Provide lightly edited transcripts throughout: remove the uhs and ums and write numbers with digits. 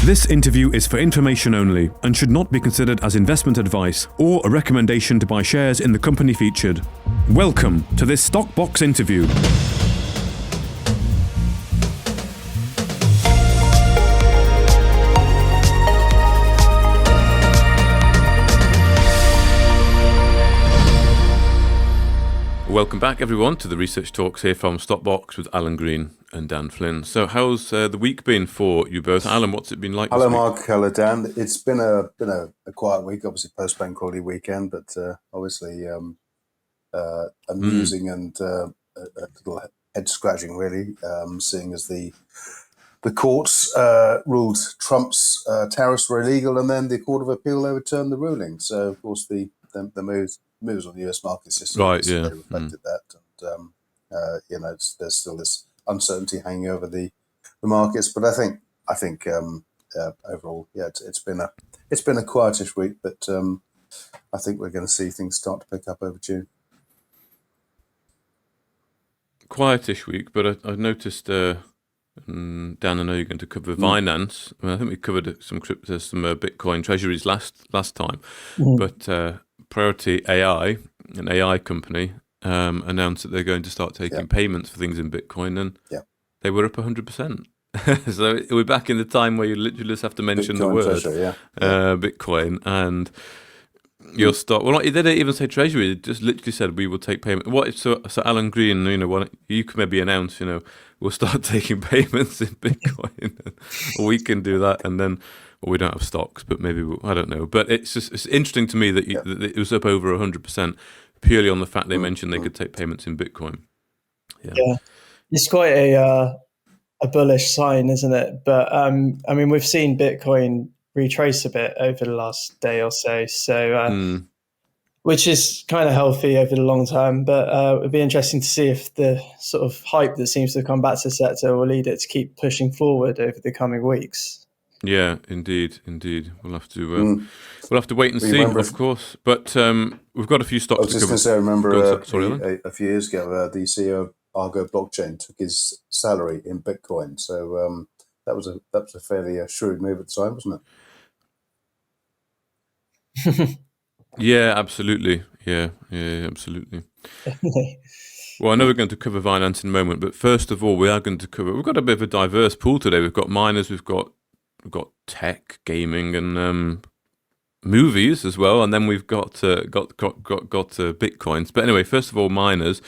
This interview is for information only and should not be considered as investment advice or a recommendation to buy shares in the company featured. Welcome to this Stock Box interview. Welcome back, everyone, to the Research Talks here from Stockbox with Alan Green and Dan Flynn. So how's the week been for you both? Alan, what's it been like Hello, this week? Mark. Hello, Dan. It's been a quiet week, obviously post-bank holiday weekend, but obviously amusing and a little head-scratching, really, seeing as the courts ruled Trump's tariffs were illegal, and then the Court of Appeal overturned the ruling. So, of course, the moves on the US market system reflected that, and there's still this uncertainty hanging over the markets. But I think overall, it's been a quietish week, but I think we're going to see things start to pick up over June. Quietish week, but I noticed, Dan, I know you're going to cover Vinanz. I think we covered some Bitcoin treasuries last time, but Priority AI, an AI company, announced that they're going to start taking payments for things in Bitcoin, and they were up 100%. So we're back in the time where you literally just have to mention Bitcoin the word treasure, Bitcoin, and your stock. Well, they didn't even say treasury; they just literally said we will take payment. So Alan Green, you could maybe announce, we'll start taking payments in Bitcoin, or we can do that, and then. Well, we don't have stocks, but maybe I don't know. But it's interesting to me that it was up over 100% purely on the fact they mentioned they could take payments in Bitcoin. Yeah, it's quite a bullish sign, isn't it? But we've seen Bitcoin retrace a bit over the last day or so, which is kind of healthy over the long term. But it'd be interesting to see if the sort of hype that seems to come back to the sector will lead it to keep pushing forward over the coming weeks. Yeah, indeed. We'll have to wait and see, of course. But we've got a few stocks. I was just going to say, I remember a few years ago, the CEO of Argo Blockchain took his salary in Bitcoin. So that was a fairly shrewd move at the time, wasn't it? Yeah, absolutely. Yeah, absolutely. Well, I know we're going to cover Vinanz in a moment, but first of all, we've got a bit of a diverse pool today. We've got miners, we've got tech, gaming, and movies as well, and then we've got bitcoins. But anyway, first of all, miners.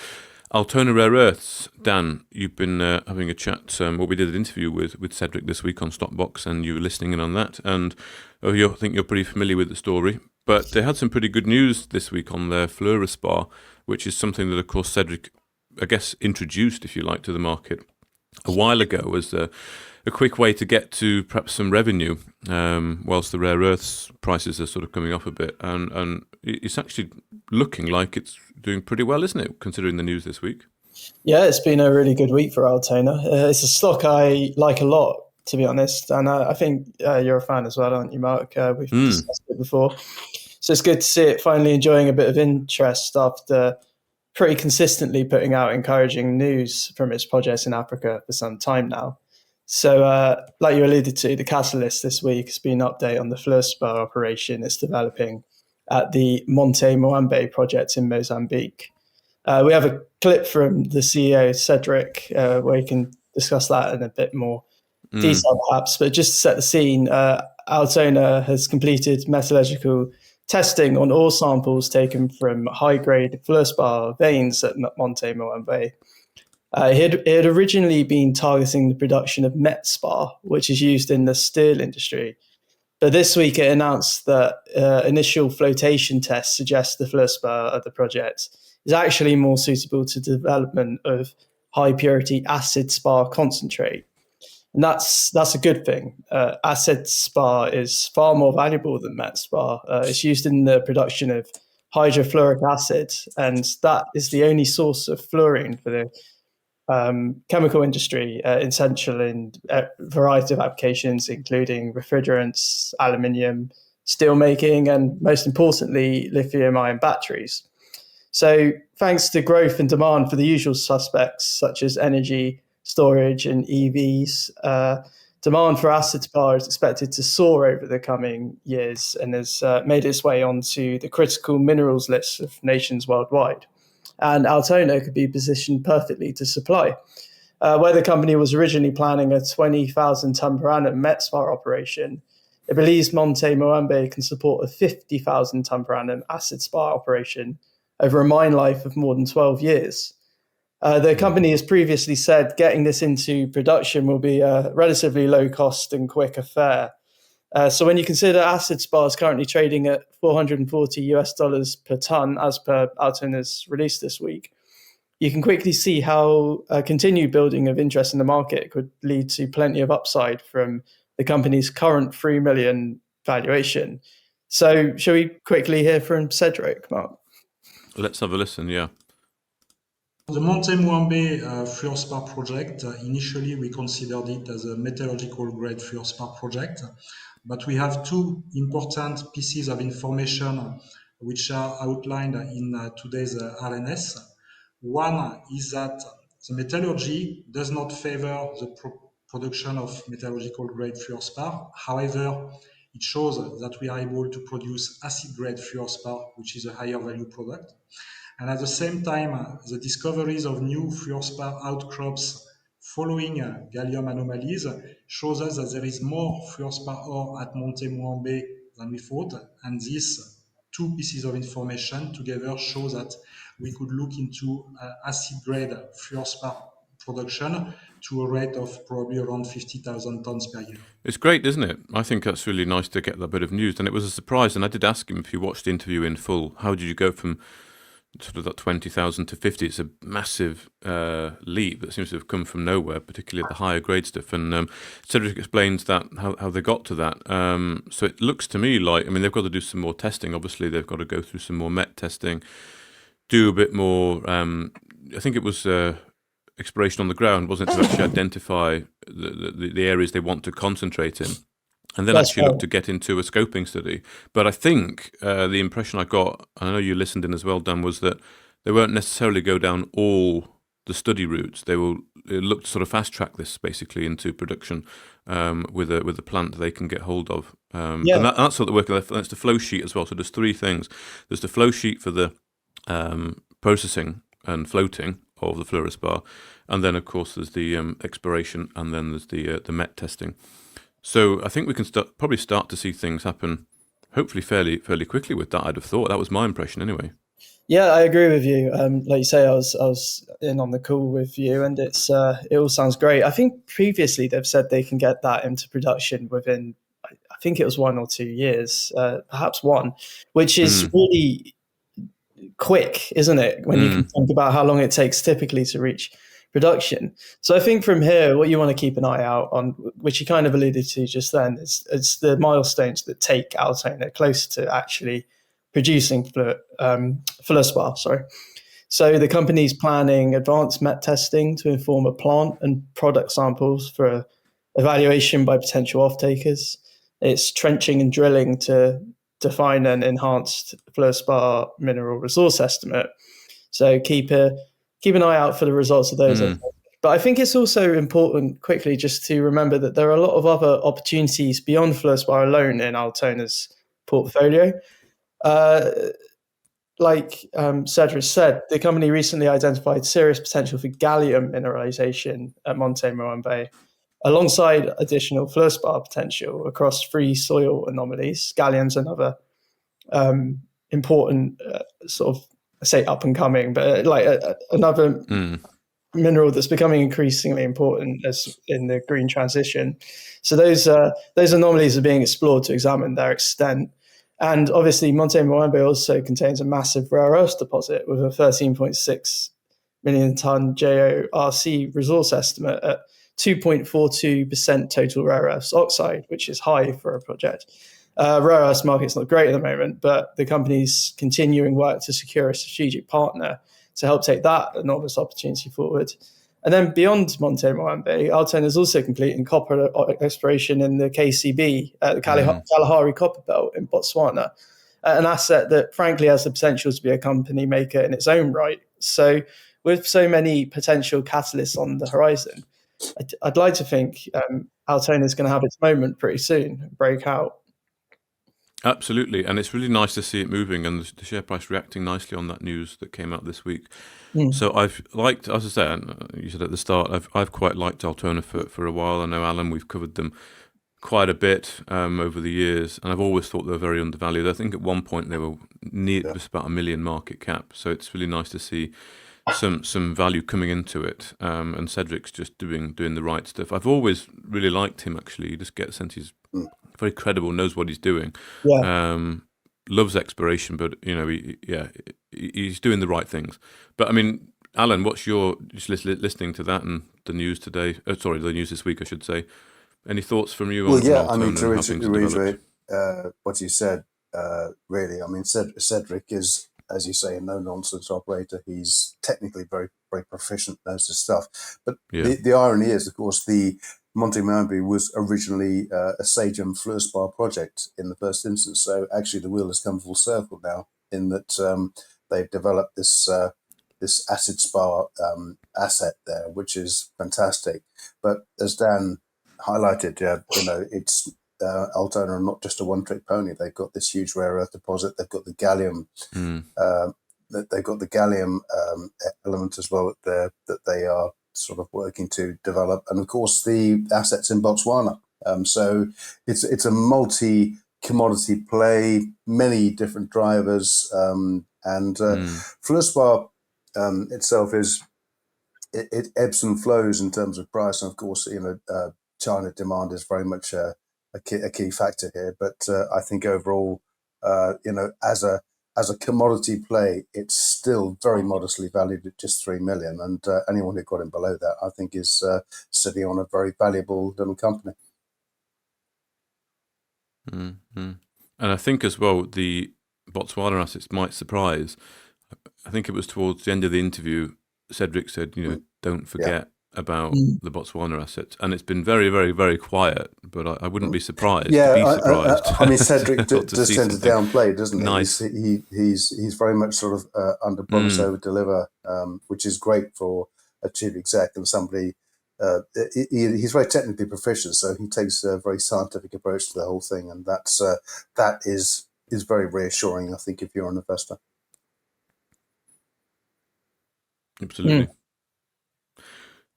Altona Rare Earths. Dan, you've been having a chat. We did an interview with Cedric this week on Stockbox, and you were listening in on that. And I think you're pretty familiar with the story. But they had some pretty good news this week on their fluorospar, which is something that, of course, Cedric, I guess, introduced, if you like, to the market a while ago as a quick way to get to perhaps some revenue, whilst the rare earths prices are sort of coming up a bit. And it's actually looking like it's doing pretty well, isn't it, considering the news this week? Yeah, it's been a really good week for Altona. It's a stock I like a lot, to be honest. And I think you're a fan as well, aren't you, Mark? We've discussed it before. So it's good to see it finally enjoying a bit of interest after pretty consistently putting out encouraging news from its projects in Africa for some time now. So like you alluded to, the catalyst this week has been an update on the fluorospar operation it's developing at the Monte Moambe project in Mozambique. We have a clip from the CEO, Cedric, where you can discuss that in a bit more detail perhaps. But just to set the scene, Altona has completed metallurgical testing on ore samples taken from high-grade fluorospar veins at Monte Moambe. It had originally been targeting the production of met spar, which is used in the steel industry. But this week it announced that initial flotation tests suggest the fluorospar of the project is actually more suitable to development of high-purity acid spar concentrate. And that's a good thing. Acid spar is far more valuable than met spar. It's used in the production of hydrofluoric acid, and that is the only source of fluorine for the chemical industry, essential in a variety of applications, including refrigerants, aluminium, steelmaking, and most importantly, lithium-ion batteries. So thanks to growth and demand for the usual suspects, such as energy, storage, and EVs, Demand for acid spar is expected to soar over the coming years and has made its way onto the critical minerals list of nations worldwide. And Altona could be positioned perfectly to supply. Where the company was originally planning a 20,000 tonne per annum met spar operation, it believes Monte Moambe can support a 50,000 tonne per annum acid spar operation over a mine life of more than 12 years. The company has previously said getting this into production will be a relatively low cost and quick affair. So when you consider acid spars currently trading at $440 per ton, as per Altona's release this week, you can quickly see how a continued building of interest in the market could lead to plenty of upside from the company's current 3 million valuation. So shall we quickly hear from Cedric, Mark? Let's have a listen, yeah. The Monte Moambe fluorspar project, initially we considered it as a metallurgical grade fluorspar project, but we have two important pieces of information which are outlined in today's RNS. One is that the metallurgy does not favor the production of metallurgical grade fluorspar. However, it shows that we are able to produce acid grade fluorspar, which is a higher value product. And at the same time, the discoveries of new fluorspar outcrops following gallium anomalies shows us that there is more fluorspar ore at Monte Moambe than we thought. And these two pieces of information together show that we could look into acid grade fluorspar production to a rate of probably around 50,000 tons per year. It's great, isn't it? I think that's really nice to get that bit of news. And it was a surprise. And I did ask him, if you watched the interview in full, how did you go from sort of that 20,000 to 50? It's a massive leap that seems to have come from nowhere, particularly the higher grade stuff. And Cedric explains that how they got to that. So it looks to me like, I mean, they've got to do some more testing. Obviously, they've got to go through some more met testing, do a bit more. I think it was exploration on the ground, wasn't it, to actually identify the areas they want to concentrate in. And then actually look to get into a scoping study. But I think the impression I got, and I know you listened in as well, Dan, was that they won't necessarily go down all the study routes. They will look to sort of fast track this basically into production with a plant they can get hold of. And that's what they're working on. That's the flow sheet as well. So there's three things. There's the flow sheet for the processing and floating of the fluorospar, and then of course there's the exploration, and then there's the met testing. So I think we can probably start to see things happen, hopefully fairly quickly with that. I'd have thought that was my impression anyway. Yeah, I agree with you. Like you say, I was in on the call with you, and it all sounds great. I think previously they've said they can get that into production within, I think it was 1 or 2 years, perhaps one, which is really quick, isn't it? When you can think about how long it takes typically to reach production. So I think from here, what you want to keep an eye out on, which you kind of alluded to just then, is the milestones that take Altona closer to actually producing fluorspar. So the company's planning advanced met testing to inform a plant and product samples for evaluation by potential off-takers. It's trenching and drilling to define an enhanced fluorspar mineral resource estimate. So keep an eye out for the results of those. But I think it's also important quickly just to remember that there are a lot of other opportunities beyond fluorspar alone in Altona's portfolio. Like Cedric said, the company recently identified serious potential for gallium mineralization at Monte Moambe, alongside additional fluorspar potential across 3 soil anomalies. Gallium's another important sort of, I say up and coming, but another mineral that's becoming increasingly important as in the green transition. So those anomalies are being explored to examine their extent. And obviously Monte Moambe also contains a massive rare earth deposit with a 13.6 million ton JORC resource estimate at 2.42% total rare earths oxide, which is high for a project. Rare earths market's not great at the moment, but the company's continuing work to secure a strategic partner to help take that enormous opportunity forward. And then beyond Monte Moambe, Altona is also completing copper exploration in the KCB, the Kalahari Copper Belt in Botswana, an asset that frankly has the potential to be a company maker in its own right. So with so many potential catalysts on the horizon, I'd like to think Altona is going to have its moment pretty soon, break out. Absolutely, and it's really nice to see it moving and the share price reacting nicely on that news that came out this week. So I've liked, as I said, you said at the start, I've quite liked Altona for a while. I know, Alan, we've covered them quite a bit over the years, and I've always thought they were very undervalued. I think at one point they were just about 1 million market cap, so it's really nice to see some value coming into it. And Cedric's just doing the right stuff. I've always really liked him, actually. You just get a sense he's very credible, knows what he's doing. Yeah. Loves exploration, but he's doing the right things. But I mean, Alan, what's your just listening to that and the news today? The news this week, I should say. Any thoughts from you? Well, on yeah, Altona I mean, and to how things developed? reiterate what you said, really, I mean, Cedric is, as you say, a no-nonsense operator. He's technically very, very proficient, knows his stuff. But the irony is, of course, the Monte Mambi was originally a Sagem fluorspar project in the first instance. So actually, the wheel has come full circle now in that they've developed this acid spar asset there, which is fantastic. But as Dan highlighted, it's Altona are not just a one-trick pony. They've got this huge rare earth deposit. They've got the gallium. They've got the gallium element as well there that they are sort of working to develop, and of course the assets in Botswana. So it's a multi-commodity play, many different drivers, and fluorspar itself is it ebbs and flows in terms of price, and of course China demand is very much a key factor here. But I think overall, as a commodity play, it's still very modestly valued at just 3 million. And anyone who got in below that, I think, is sitting on a very valuable little company. And I think as well, the Botswana assets might surprise. I think it was towards the end of the interview, Cedric said, don't forget about the Botswana assets. And it's been very, very, very quiet, but I wouldn't be surprised to be surprised. I mean, Cedric does tend to downplay, doesn't he? Nice. He's very much sort of under promise, over deliver, which is great for a chief exec and somebody. He's very technically proficient, so he takes a very scientific approach to the whole thing, and that is very reassuring, I think, if you're an investor. Absolutely.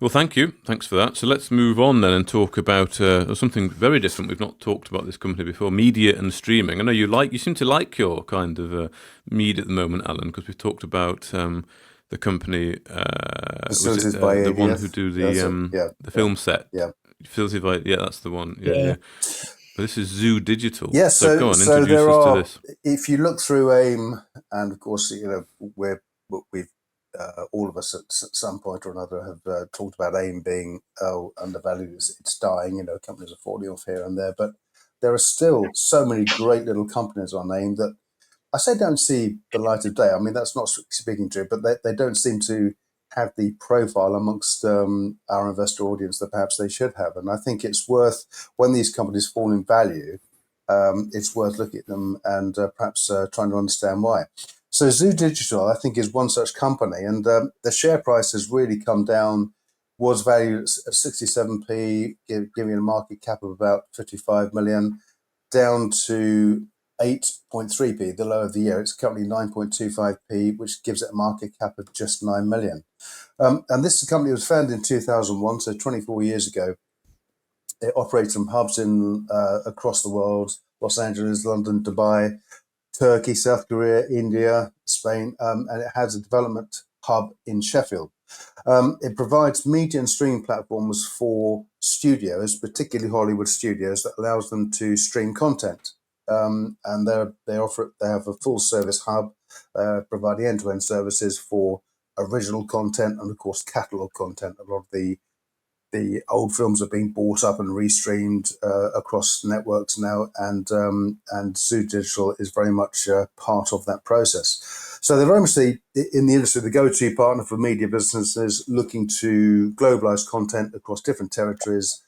Well, thank you. Thanks for that. So let's move on then and talk about something very different. We've not talked about this company before, media and streaming. I know you seem to like your kind of media at the moment, Alan, because we've talked about the company, Facilities by the ADF. one who do the film set. Yeah. Facilities by, that's the one. Yeah. But this is Zoo Digital. Yeah, so go on, introduce us to this. If you look through AIM, and of course, we've all of us at some point or another have talked about AIM being undervalued. It's dying. Companies are falling off here and there, but there are still so many great little companies on AIM that I say don't see the light of day. I mean, that's not speaking true, but they don't seem to have the profile amongst our investor audience that perhaps they should have. And I think it's worth, when these companies fall in value, it's worth looking at them and perhaps trying to understand why. So Zoo Digital, I think, is one such company, and the share price has really come down, was valued at 67p, giving a market cap of about 55 million, down to 8.3p, the low of the year. It's currently 9.25p, which gives it a market cap of just 9 million. And this company was founded in 2001, so 24 years ago. It operates from hubs in across the world: Los Angeles, London, Dubai, Turkey, South Korea, India, Spain, and it has a development hub in Sheffield. It provides media and streaming platforms for studios, particularly Hollywood studios, that allows them to stream content. And they have a full service hub, providing end-to-end services for original content and, of course, catalog content. A lot of the old films are being bought up and restreamed across networks now, and Zoo Digital is very much part of that process. So they're very much in the industry the go-to partner for media businesses looking to globalize content across different territories,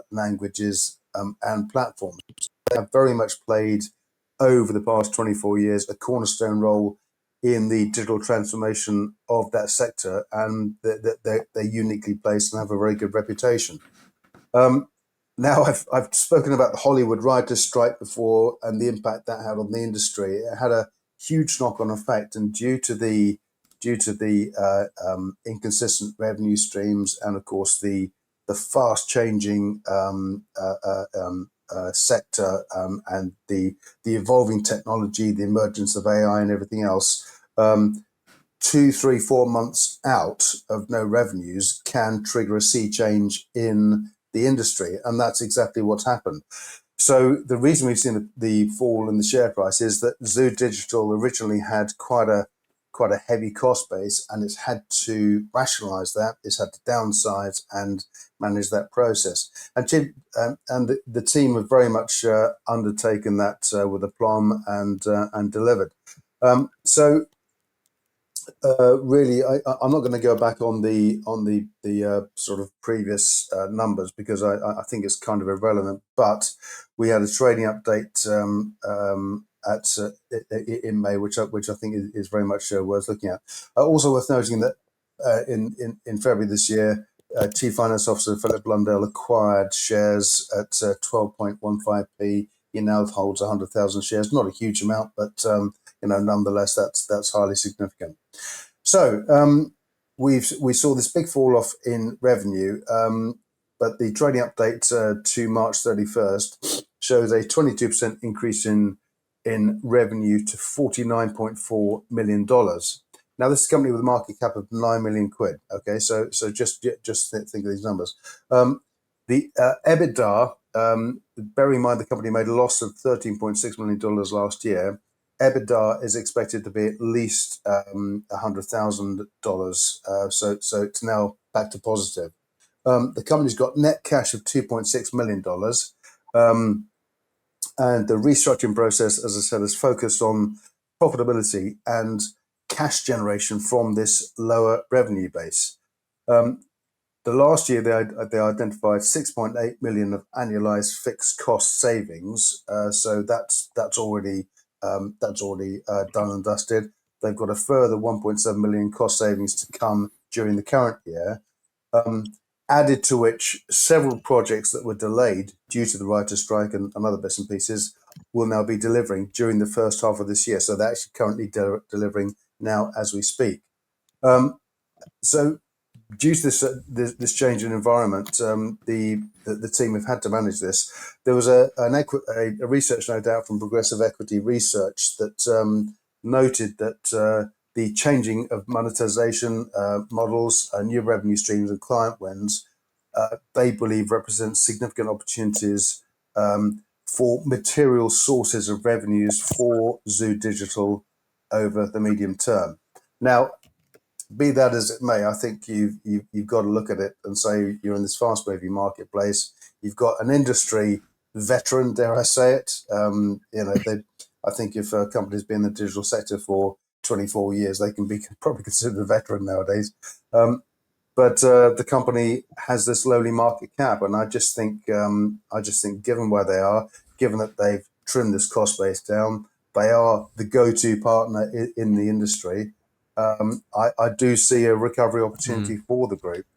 languages, and platforms. They have very much played over the past 24 years a cornerstone role in the digital transformation of that sector, and they're uniquely placed and have a very good reputation. now I've spoken about the Hollywood writers' strike before and the impact that had on the industry. It had a huge knock-on effect, and due to the inconsistent revenue streams, and of course the fast-changing sector, and the evolving technology, the emergence of AI, and everything else. 2, 3, 4 months out of no revenues can trigger a sea change in the industry, and that's exactly what's happened. So the reason we've seen the fall in the share price is that Zoo Digital originally had quite a heavy cost base, and it's had to rationalize that. It's had to downsize and manage that process. And the team have very much undertaken that with aplomb and delivered. So really, I'm not going to go back on the sort of previous numbers, because I think it's kind of irrelevant. But we had a trading update in May, which I think is very much worth looking at. Also worth noting that in February this year, Chief Finance Officer Philip Blundell acquired shares at 12.15p. He now holds 100,000 shares. Not a huge amount, but nonetheless, that's highly significant. So we saw this big fall off in revenue, but the trading update to March 31st shows a 22% increase in revenue to $49.4 million. Now, this is a company with a market cap of 9 million quid. Okay, so just think of these numbers. The EBITDA, bearing in mind the company made a loss of $13.6 million last year, EBITDA is expected to be at least $100,000. So it's now back to positive. The company's got net cash of $2.6 million. And the restructuring process, as I said, is focused on profitability and cash generation from this lower revenue base. The last year, they identified 6.8 million of annualized fixed cost savings. So that's already done and dusted. They've got a further 1.7 million cost savings to come during the current year. Added to which, several projects that were delayed due to the writer's strike and other bits and pieces will now be delivering during the first half of this year. So they're actually currently delivering now as we speak. So due to this change in environment, the team have had to manage this. There was a research note out from Progressive Equity Research that noted that the changing of monetization models, new revenue streams, and client wins, they believe represent significant opportunities for material sources of revenues for Zoo Digital over the medium term. Now, be that as it may, I think you've got to look at it and say you're in this fast-moving marketplace. You've got an industry veteran, dare I say it. I think if a company's been in the digital sector for 24 years, they can be probably considered a veteran nowadays. But the company has this lowly market cap, and I just think given where they are, given that they've trimmed this cost base down, they are the go-to partner in the industry. I do see a recovery opportunity for the group,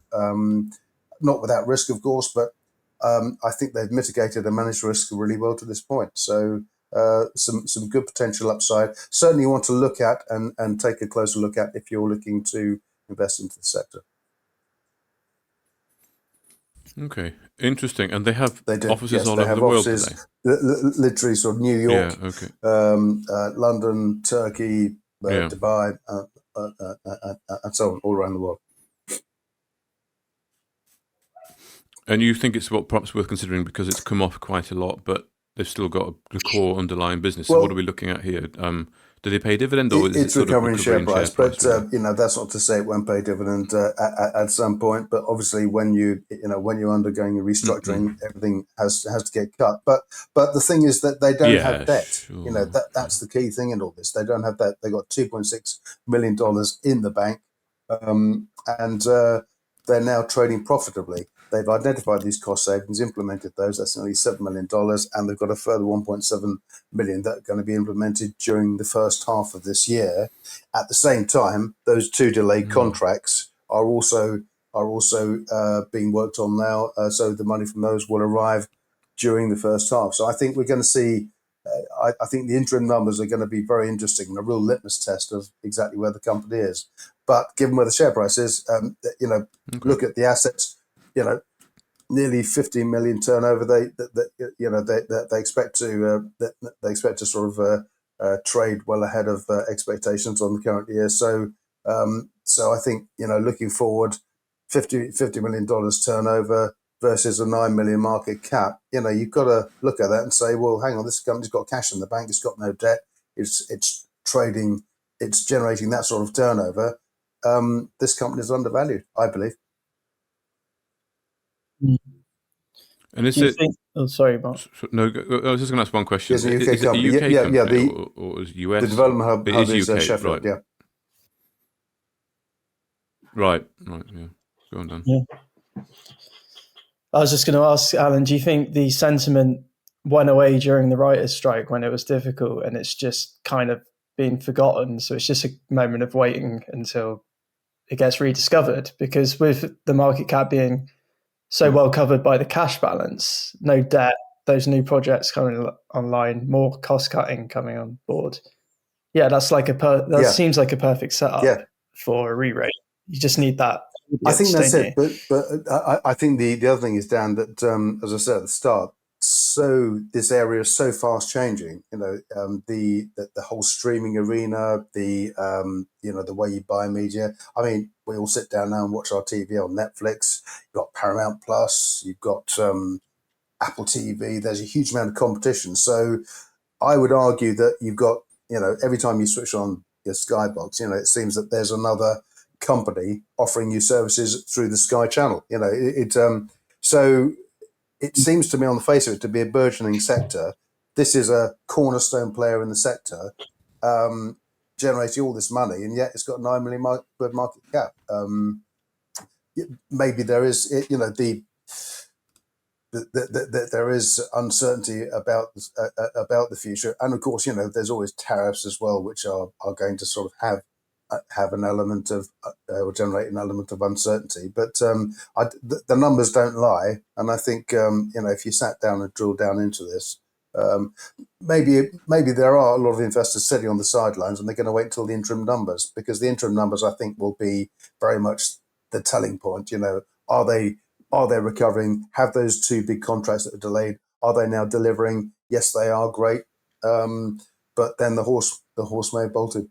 not without risk, of course, but I think they've mitigated and managed risk really well to this point. So some good potential upside. Certainly you want to look at and take a closer look at if you're looking to invest into the sector. Okay, interesting. And they have offices yes, all over the world today? Literally sort of New York, yeah, okay. London, Turkey, Dubai, and so on, all around the world. And you think it's perhaps worth considering because it's come off quite a lot, but they've still got the core underlying business. So what are we looking at here? Do they pay dividend, or is it sort recovering of share price? But really? that's not to say it won't pay dividend at some point. But obviously, when you're undergoing a restructuring, everything has to get cut. But the thing is that they don't have debt. Sure. That's the key thing in all this. They don't have debt. They got $2.6 million in the bank, and they're now trading profitably. They've identified these cost savings, implemented those. That's nearly $7 million, and they've got a further 1.7 million that are going to be implemented during the first half of this year. At the same time, those two delayed contracts are also are also being worked on now. So the money from those will arrive during the first half. So I think we're going to see, I think the interim numbers are going to be very interesting and a real litmus test of exactly where the company is. But given where the share price is, look at the assets, nearly 15 million turnover. They expect to sort of trade well ahead of expectations on the current year. So I think looking forward, $50 million turnover versus a 9 million market cap. You've got to look at that and say, well, hang on, this company's got cash in the bank, it's got no debt, it's trading, it's generating that sort of turnover. This company is undervalued, I believe. And is it? Oh, sorry, Mark. No, I was just going to ask one question. Yes, a UK is it company. a UK Yeah, company or is US? The development hub is UK, Sheffield. right? Right. Yeah. Go on, Dan. Yeah. I was just going to ask Alan, do you think the sentiment went away during the writers' strike when it was difficult and it's just kind of been forgotten? So it's just a moment of waiting until it gets rediscovered? Because with the market cap being so well covered by the cash balance, no debt, those new projects coming online, more cost cutting coming on board. Yeah, that's like seems like a perfect setup for a re-rate. You just need that. I think that's it. But I think the other thing is, Dan, that as I said at the start, so this area is so fast changing. The whole streaming arena, the way you buy media. I mean, we all sit down now and watch our TV on Netflix. You've got Paramount Plus. You've got Apple TV. There's a huge amount of competition. So I would argue that you've got every time you switch on your Skybox, it seems that there's another company offering you services through the Sky channel. So it seems to me on the face of it to be a burgeoning sector. This is a cornerstone player in the sector, generating all this money, and yet it's got 9 million market cap. Maybe there is, there is uncertainty about the future, and of course, there's always tariffs as well, which are going to sort of have an element of or generate an element of uncertainty. But the numbers don't lie, and I think if you sat down and drilled down into this, maybe there are a lot of investors sitting on the sidelines and they're going to wait until the interim numbers, because the interim numbers I think will be very much the telling point. Are they recovering? Have those two big contracts that were delayed, are they now delivering? Yes, they are. Great. But then the horse may have bolted.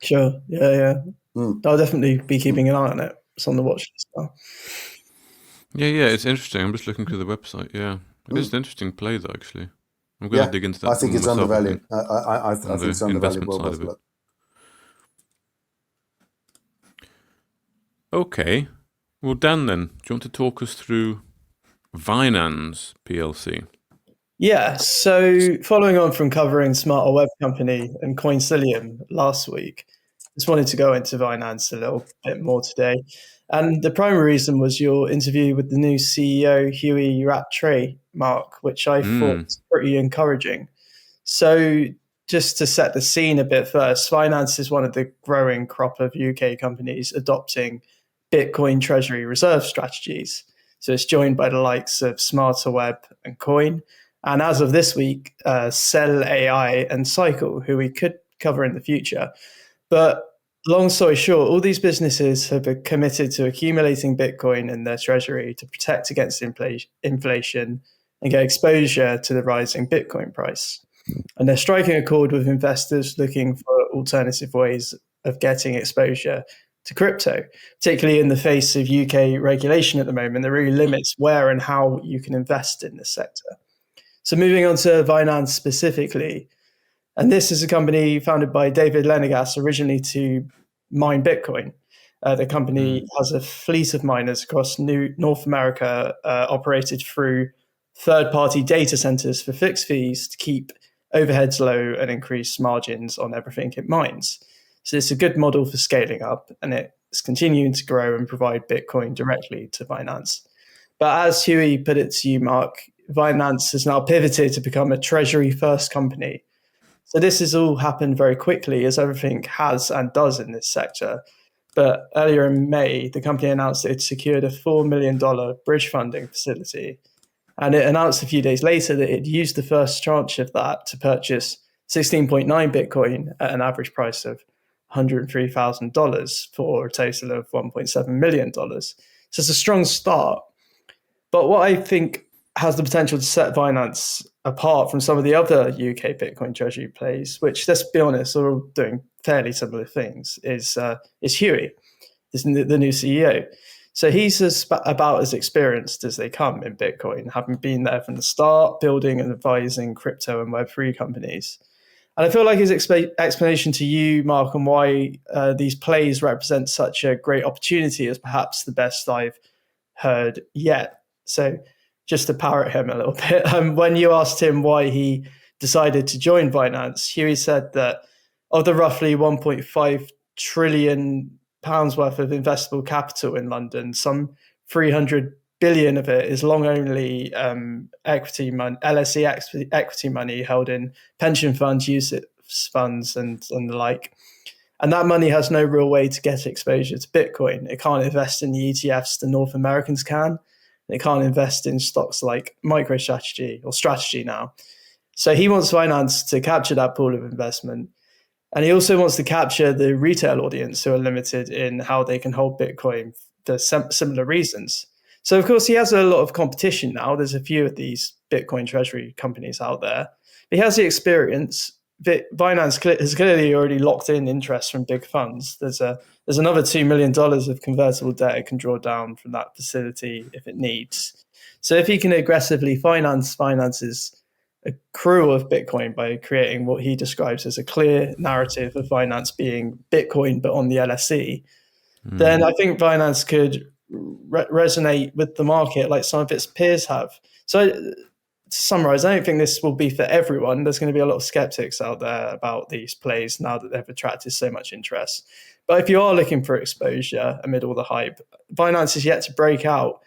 Sure. Yeah. I'll definitely be keeping an eye on it. It's on the watch list now. Yeah, it's interesting. I'm just looking through the website. Yeah, it is an interesting play, though. Actually, I'm going to dig into that. I think it's myself, undervalued. I think it's undervalued. Investment side of it. Okay. Well, Dan, then, do you want to talk us through Vinanz PLC? Yeah, so following on from covering Smarter Web Company and Coincilium last week, just wanted to go into Vinanz a little bit more today. And the primary reason was your interview with the new CEO, Huey Rattray, Mark, which I thought was pretty encouraging. So just to set the scene a bit first, Vinanz is one of the growing crop of UK companies adopting Bitcoin treasury reserve strategies. So it's joined by the likes of Smarter Web and Coin. And as of this week, Cell AI and Cycle, who we could cover in the future. But long story short, all these businesses have been committed to accumulating Bitcoin in their treasury to protect against inflation and get exposure to the rising Bitcoin price. And they're striking a chord with investors looking for alternative ways of getting exposure to crypto, particularly in the face of UK regulation at the moment that really limits where and how you can invest in this sector. So moving on to Vinanz specifically, and this is a company founded by David Lenegas originally to mine Bitcoin. The company has a fleet of miners across North America operated through third-party data centers for fixed fees to keep overheads low and increase margins on everything it mines. So it's a good model for scaling up, and it's continuing to grow and provide Bitcoin directly to Vinanz. But as Huey put it to you, Mark, Vinanz has now pivoted to become a treasury-first company. So this has all happened very quickly, as everything has and does in this sector. But earlier in May, the company announced it secured a $4 million bridge funding facility. And it announced a few days later that it used the first tranche of that to purchase 16.9 Bitcoin at an average price of $103,000 for a total of $1.7 million. So it's a strong start. But what I think has the potential to set Binance apart from some of the other UK Bitcoin treasury plays, which, let's be honest, are all doing fairly similar things, is Huey, the new CEO. So he's about as experienced as they come in Bitcoin, having been there from the start, building and advising crypto and Web3 companies. And I feel like his explanation to you, Mark, on why these plays represent such a great opportunity is perhaps the best I've heard yet. So just to parrot him a little bit, when you asked him why he decided to join Binance, Huey said that of the roughly 1.5 trillion pounds worth of investable capital in London, some 300 billion of it is long only equity money, LSE equity money held in pension funds, UCITS funds, and the like. And that money has no real way to get exposure to Bitcoin. It can't invest in the ETFs the North Americans can. It can't invest in stocks like MicroStrategy or Strategy now. So he wants Binance to capture that pool of investment. And he also wants to capture the retail audience who are limited in how they can hold Bitcoin for similar reasons. So, of course, he has a lot of competition now. There's a few of these Bitcoin treasury companies out there. But he has the experience. Binance has clearly already locked in interest from big funds. There's another $2 million of convertible debt it can draw down from that facility if it needs. So if he can aggressively finance Binance's accrual of Bitcoin by creating what he describes as a clear narrative of Binance being Bitcoin but on the LSE, then I think Binance could resonate with the market like some of its peers have. So to summarize, I don't think this will be for everyone. There's going to be a lot of skeptics out there about these plays now that they've attracted so much interest. But if you are looking for exposure amid all the hype, Binance is yet to break out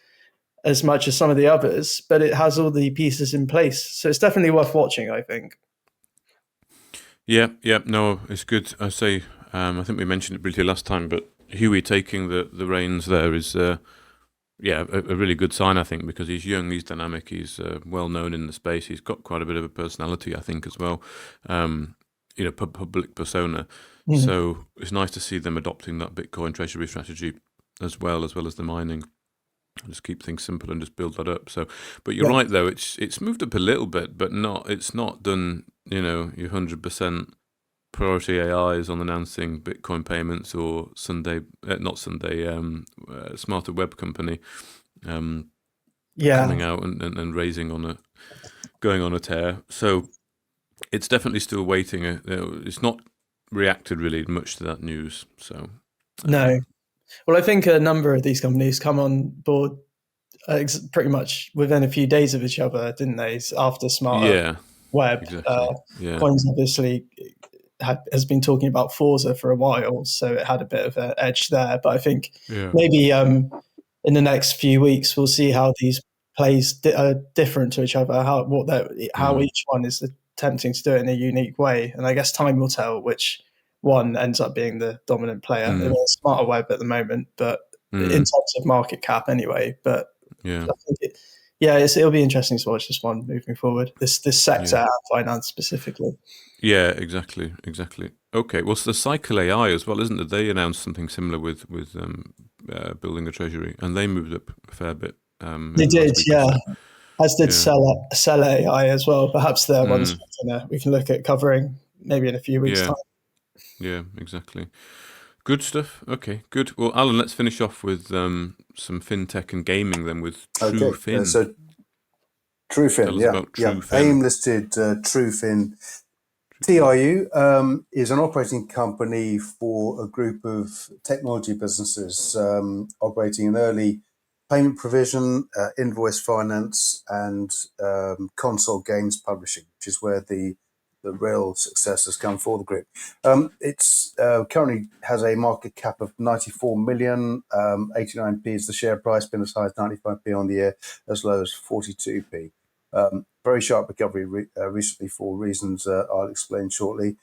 as much as some of the others, but it has all the pieces in place. So it's definitely worth watching, I think. Yeah, no, it's good. I say, I think we mentioned it briefly last time, but Huey taking the reins there is, a really good sign, I think, because he's young, he's dynamic, he's well known in the space. He's got quite a bit of a personality, I think, as well. Public persona. Mm-hmm. So it's nice to see them adopting that Bitcoin treasury strategy as well as the mining. Just keep things simple and just build that up. So, but you're right though. It's moved up a little bit, but it's not done. Your 100% priority AIs on announcing Bitcoin payments or Smarter Web Company, coming out and raising going on a tear. So it's definitely still waiting. It's not reacted really much to that news. So no. Well, I think a number of these companies come on board pretty much within a few days of each other, didn't they? After Smarter Web. Exactly. Coins obviously has been talking about Forza for a while, so it had a bit of an edge there. But I think maybe in the next few weeks we'll see how these plays are different to each other, how each one is attempting to do it in a unique way. And I guess time will tell which one ends up being the dominant player. It's Smarter Web at the moment, but in terms of market cap anyway. But I think it'll be interesting to watch this one moving forward. This sector and finance specifically. Yeah, exactly. Okay, well, it's the Cycle AI as well, isn't it? They announced something similar with building a treasury, and they moved up a fair bit. They did, as did Sell AI as well. Perhaps they're ones we can look at covering maybe in a few weeks' time. Yeah, exactly. Good stuff. Okay, good. Well, Alan, let's finish off with some fintech and gaming then with TruFin. So TruFin, Tell us about TruFin. AIM-listed TruFin TRU is an operating company for a group of technology businesses operating in early payment provision, invoice finance, and console games publishing, which is where the real success has come for the group. It's currently has a market cap of 94 million, 89p is the share price, been as high as 95p on the year, as low as 42p. Very sharp recovery recently for reasons I'll explain shortly.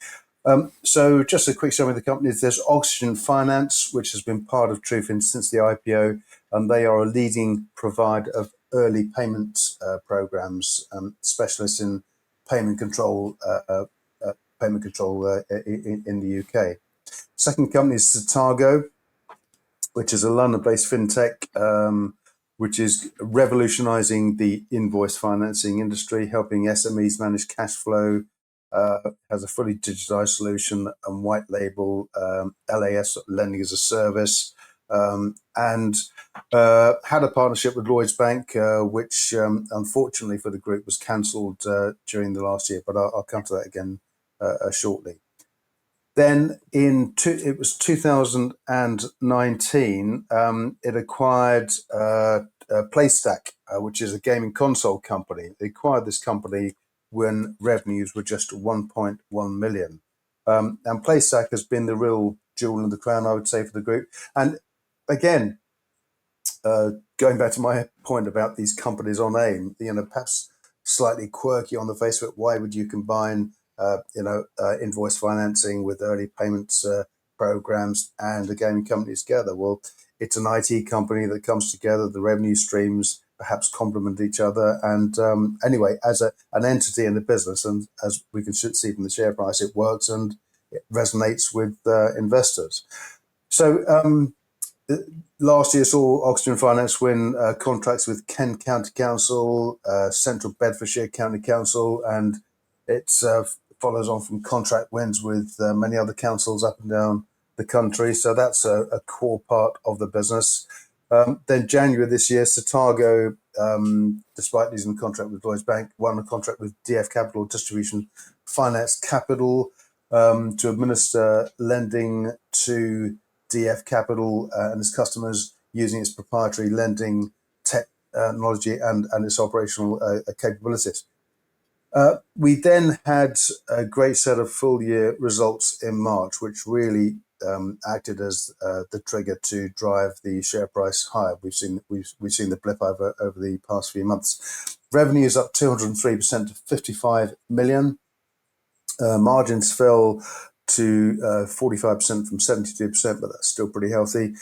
So just a quick summary of the companies. There's Oxygen Finance, which has been part of TruFin since the IPO, and they are a leading provider of early payment programs, specialists in payment control, in the UK. Second company is Satago, which is a London-based fintech, which is revolutionizing the invoice financing industry, helping SMEs manage cash flow, has a fully digitized solution and white label LAS, lending as a service, and had a partnership with Lloyds Bank, which unfortunately for the group was cancelled during the last year, but I'll come to that again shortly. Then it was 2019, it acquired PlayStack, which is a gaming console company. They acquired this company when revenues were just 1.1 million. And PlayStack has been the real jewel in the crown, I would say, for the group. And again, going back to my point about these companies on AIM, perhaps slightly quirky on the face of it. Why would you combine invoice financing with early payments programs and a gaming company together? Well, it's an IT company that comes together. The revenue streams perhaps complement each other. And anyway, as an entity in the business, and as we can see from the share price, it works and it resonates with investors. So last year saw Oxygen Finance win contracts with Kent County Council, Central Bedfordshire County Council, and it's follows on from contract wins with many other councils up and down the country. So that's a core part of the business. Then January this year, Satago, despite losing the contract with Lloyds Bank, won a contract with DF Capital Distribution Finance Capital to administer lending to DF Capital and its customers using its proprietary lending technology and its operational capabilities. We then had a great set of full year results in March, which really acted as the trigger to drive the share price higher. We've seen the blip over the past few months. Revenue is up 203% to 55 million. Margins fell to 45% from 72%, but that's still pretty healthy.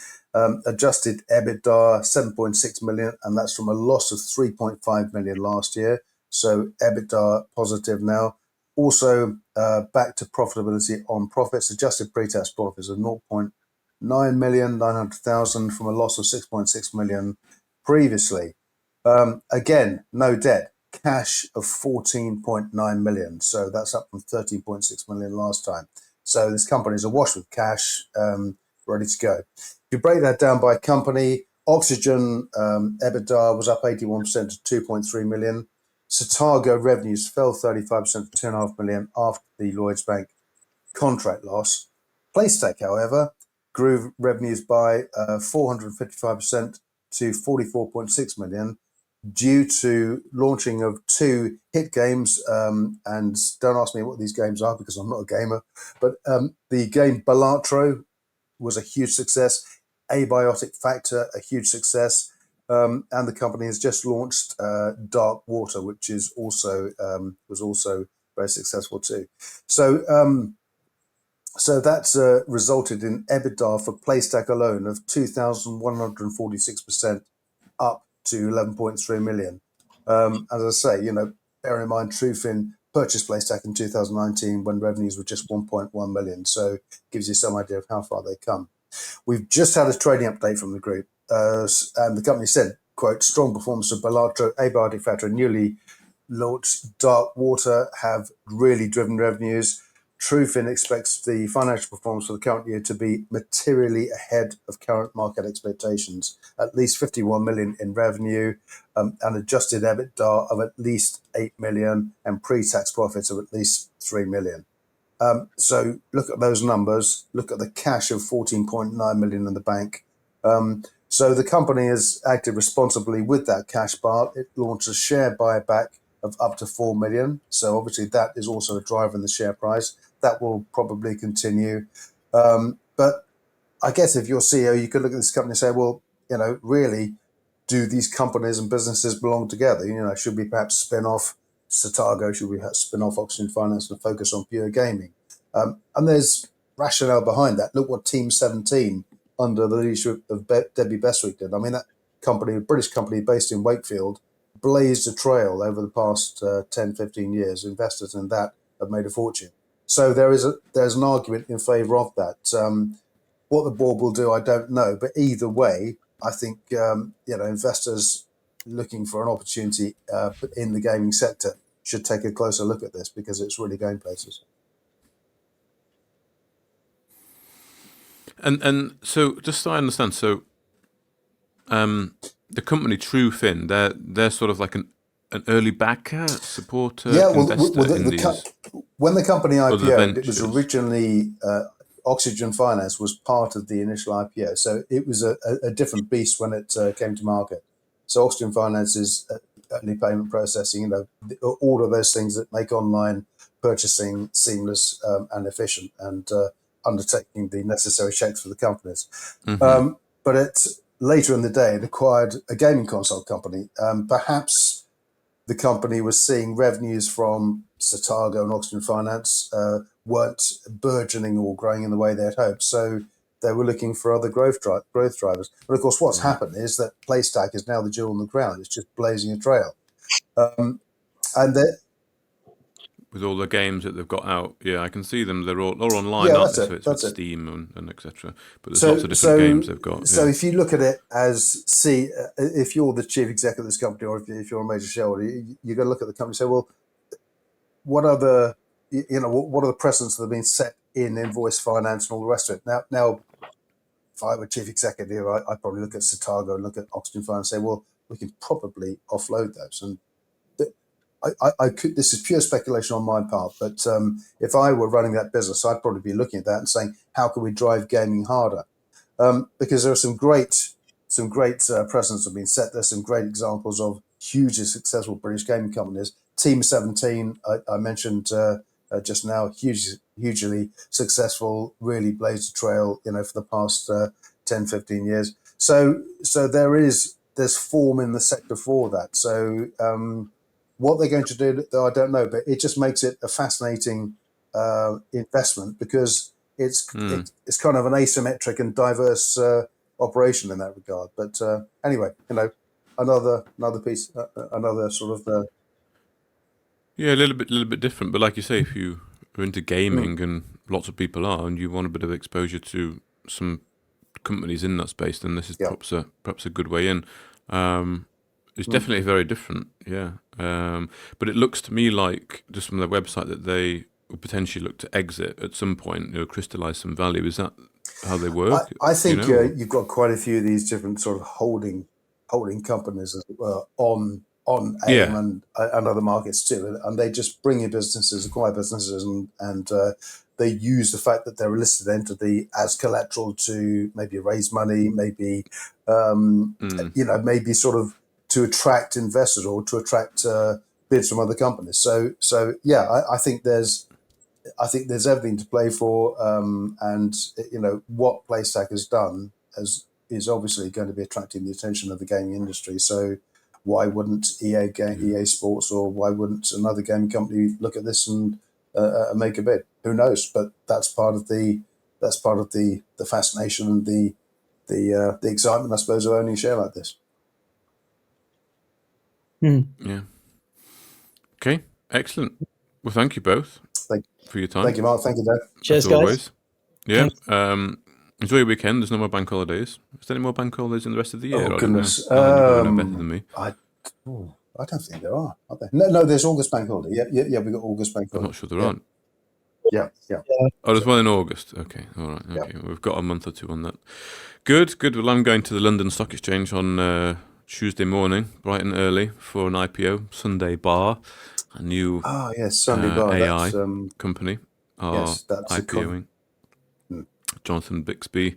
Adjusted EBITDA 7.6 million, and that's from a loss of 3.5 million last year. So EBITDA positive now. Also back to profitability on profits. Adjusted pre-tax profits of 0.9,900,000 from a loss of 6.6 million previously. Again, no debt. Cash of 14.9 million. So that's up from 13.6 million last time. So this company is awash with cash, ready to go. If you break that down by company, Oxygen EBITDA was up 81% to 2.3 million. Satago revenues fell 35% to 2.5 million after the Lloyds Bank contract loss. PlayStack, however, grew revenues by 455% to 44.6 million due to launching of 2 hit games. And don't ask me what these games are because I'm not a gamer, but the game Balatro was a huge success. Abiotic Factor, a huge success. And the company has just launched Dark Water, which is also was also very successful too. So that's resulted in EBITDA for PlayStack alone of 2,146% up to 11.3 million. As I say, bear in mind TruFin purchased PlayStack in 2019 when revenues were just 1.1 million. So gives you some idea of how far they come. We've just had a trading update from the group, and the company said, quote, strong performance of Balatro, Abiotic Factor, and newly launched Dark Water have really driven revenues. TruFin expects the financial performance for the current year to be materially ahead of current market expectations, at least 51 million in revenue, and adjusted EBITDA of at least 8 million and pre-tax profits of at least 3 million. So look at those numbers, look at the cash of 14.9 million in the bank. So the company has acted responsibly with that cash bar. It launched a share buyback of up to 4 million. So obviously that is also a driver in the share price. That will probably continue. But I guess if you're CEO, you could look at this company and say, well, really, do these companies and businesses belong together? Should we perhaps spin off Satago? Should we spin off Oxygen Finance and focus on pure gaming? And there's rationale behind that. Look what Team 17 under the leadership of Debbie Bestwick did. I mean, that company, a British company based in Wakefield, blazed a trail over the past 10, 15 years. Investors in that have made a fortune. So there's an argument in favour of that. What the board will do, I don't know. But either way, I think investors looking for an opportunity in the gaming sector should take a closer look at this, because it's really going places. And so, just so I understand, so the company TruFin, they're sort of like an early backer, supporter, investor in these. When the company IPO'd, it was ventures. originally Oxygen Finance was part of the initial IPO, so it was a different beast when it came to market. So Oxygen Finance is only payment processing, all of those things that make online purchasing seamless and efficient, and undertaking the necessary checks for the companies. Mm-hmm. But later in the day, it acquired a gaming console company. Perhaps the company was seeing revenues from Satago and Oxygen Finance weren't burgeoning or growing in the way they had hoped. So they were looking for other growth drivers. But of course, what's happened is that PlayStack is now the jewel in the crown. It's just blazing a trail. And with all the games that they've got out, I can see them. They're all online, aren't they? So it's with Steam and etc. But there's lots of different games they've got. So if you look at it as, if you're the chief executive of this company, or if you're a major shareholder, you've got to look at the company and say, well, what are the precedents that have been set in invoice finance and all the rest of it? Now, if I were chief executive, I'd probably look at Satago and look at Oxygen Finance and say, well, we can probably offload those. And I could. This is pure speculation on my part, but if I were running that business, I'd probably be looking at that and saying, how can we drive gaming harder? Because there are some great precedents have been set. There's some great examples of hugely successful British gaming companies. Team 17, I mentioned just now, hugely successful, really blazed a trail, for the past 10, 15 years. So there's form in the sector for that. So what they're going to do, though, I don't know, but it just makes it a fascinating investment, because it's kind of an asymmetric and diverse operation in that regard. But anyway, another piece, another sort of. A little bit different. But like you say, if you are into gaming, and lots of people are, and you want a bit of exposure to some companies in that space, then this is perhaps a good way in. It's definitely very different, but it looks to me like, just from their website, that they would potentially look to exit at some point, crystallize some value. Is that how they work? I think you've got quite a few of these different sort of holding companies as well on AIM and other markets too, and they just bring in businesses, acquire businesses, and they use the fact that they're a listed entity as collateral to maybe raise money, maybe maybe sort of to attract investors or to attract bids from other companies. So I think there's everything to play for, and what PlayStack has done is obviously going to be attracting the attention of the gaming industry. So why wouldn't EA Sports, or why wouldn't another gaming company look at this and make a bid? Who knows? But that's part of the fascination and the excitement, I suppose, of owning a share like this. Yeah. Okay. Excellent. Well, thank you both for your time. Thank you, Mark. Thank you, Dave. Cheers, guys. Always. Yeah. Enjoy your weekend. There's no more bank holidays. Is there any more bank holidays in the rest of the year? Oh, goodness. You probably know better than me. I don't think there are there? No, there's August bank holiday. Yeah, we've got August bank holiday. I'm not sure there aren't. Yeah. Oh, there's one in August. Okay, all right. Okay, we've got a month or two on that. Good. Well, I'm going to the London Stock Exchange on Tuesday morning, bright and early, for an IPO, Sunday Bar, a new Sunday Bar, AI company. Yes, that's IPOing. Jonathan Bixby.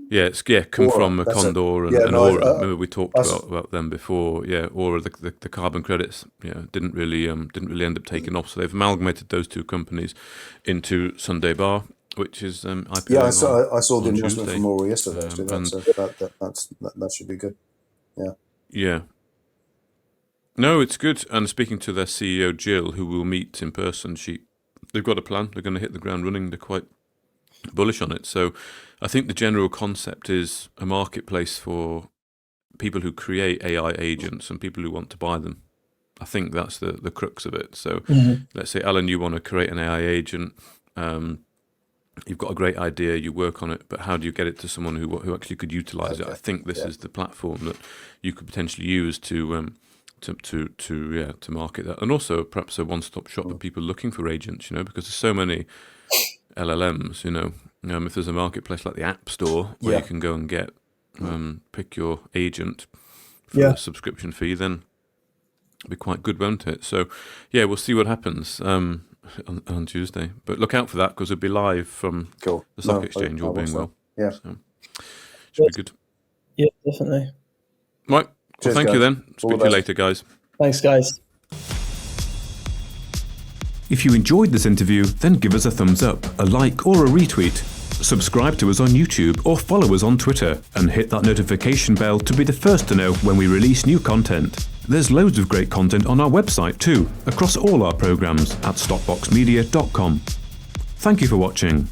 It's come from Condor and Aura. Remember we talked about them before. Aura, the carbon credits. Didn't really end up taking off. So they've amalgamated those two companies into Sunday Bar, which is IPO. Yeah, I saw the announcement from Aura yesterday. Actually, that should be good. Yeah. No, it's good. And speaking to their CEO Jill, who we'll meet in person, they've got a plan. They're going to hit the ground running. They're quite bullish on it. So I think the general concept is a marketplace for people who create AI agents and people who want to buy them. I think that's the crux of it. So let's say, Alan, you want to create an AI agent. You've got a great idea, you work on it, but how do you get it to someone who actually could utilize it? I think this is the platform that you could potentially use to market that, and also perhaps a one-stop shop for people looking for agents. Because there's so many LLMs. If there's a marketplace like the App Store where you can go and get pick your agent for a subscription fee, then it'd be quite good, won't it? So we'll see what happens on Tuesday, but look out for that because it'll be live from the stock exchange, all being well. Yeah, so should be good. Yeah, definitely. Right. Cheers, Thank guys. you then. All Speak the to you best. later, guys. Thanks, guys. If you enjoyed this interview, then give us a thumbs up, a like or a retweet. Subscribe to us on YouTube or follow us on Twitter and hit that notification bell to be the first to know when we release new content. There's loads of great content on our website too, across all our programs at stockboxmedia.com. Thank you for watching.